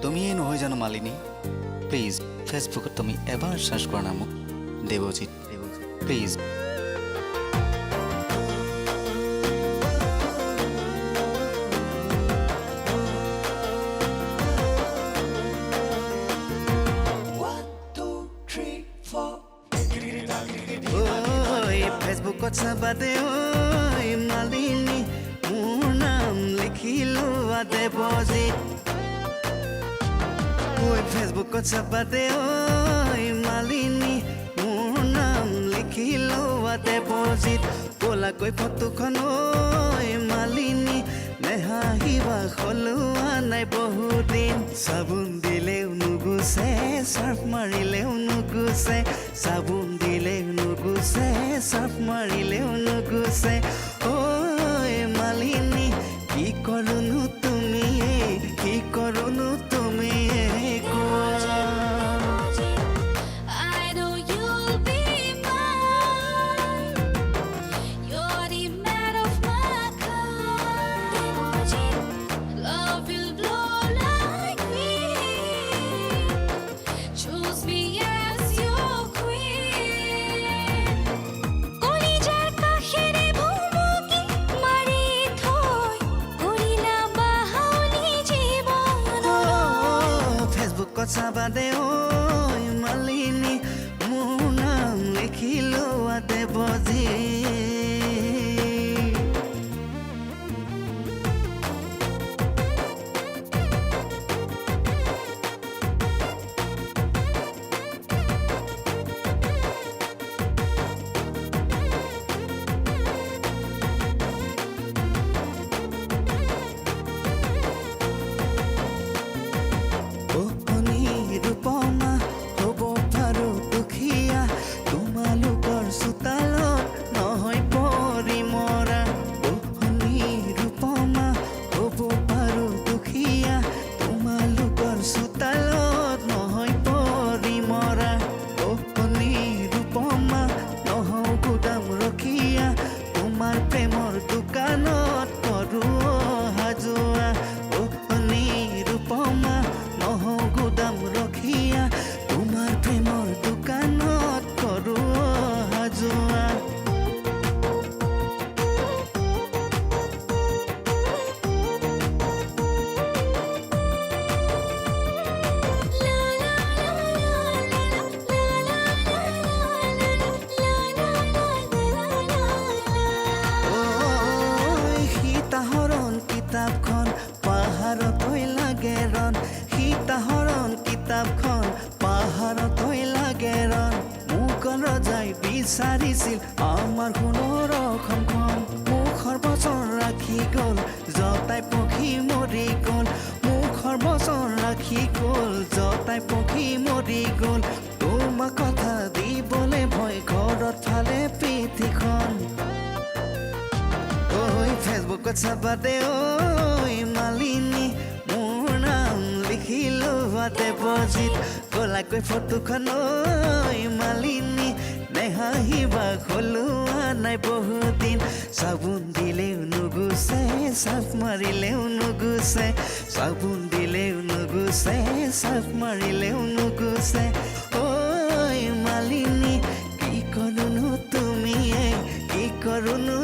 তুমিয়ে নহয় জানো মালিনী প্লিজ ফেসবুকত তুমি এবাৰ সাৰ্চ কৰা না মোক দেৱজিৎ প্লিজ ফেসবুকত চাবাদে ঐ মালিনী মোৰ নাম লিখিলো দেৱজিৎ ঐ ফেসবুকত চাবাদে ঐ মালিনী মোৰ নাম লিখিলো দেৱজিৎ ক'লাকৈ ফটোখন ঐ মালিনী নেহাহিবা খলোৱা নাই বহুদিন চাবোন দিলেও নুগুচে চাৰ্ফ মাৰিলেও নুগুচে চাবোন দিলেও নুগুচে চাৰ্ফ মাৰিলেও নুগুচে ঐ মালিনী কি কৰোনো তুমি কি কৰোনো তুমি কোৱা চাবাদে ঐ মালিনী মোৰ নাম লিখিলো দেৱজিৎ ৰূপমা হ'ব পাৰো দুখীয়া তোমালোকৰ চোতালত নহয় পৰি মৰা ৰূপমা হ'ব পাৰো দুখীয়া তোমালোকৰ চোতালত নহয় পৰি মৰা ৰূপমা নহওঁ গুদাম ৰখীয়া তোমাৰ প্ৰেমৰ দোকানত কৰোঁ অহা যোৱা ৰূপমা নহওঁ গুদাম ৰখীয়া তোমাৰ প্ৰেমৰ দোকানত কৰোঁ অহা যোৱা সীতাহৰণ কিতাপখন পাহাৰতৈ লাগে ৰণ সীতাহৰণ কিতাপখন পাহাৰতৈ লাগে ৰণ মুখন ৰজাই বিচাৰিছিল আমাৰ সোণৰ অসমখন মুখৰ বচন ৰাখি গ'ল জতাই পক্ষী মৰি গ'ল মুখৰ বচন ৰাখি গ'ল জতাই পক্ষী মৰি গ'ল তোমাক কথা দিবলৈ ভয় ঘৰত ফালে পিঠিখন ফেসবুকত চাবাদে ঐ মালিনী মোৰ নাম লিখিলো দেৱজিৎ ক'লাকৈ ফটোখন ঐ মালিনী নেহাহিবা খলোৱা নাই বহুদিন চাবোন দিলেও নুগুচে চাৰ্ফ মাৰিলেও নুগুচে চাবোন দিলেও নুগুচে চাৰ্ফ মাৰিলেও নুগুচে ঐ মালিনী কি কৰোনো তুমি কি কৰোনো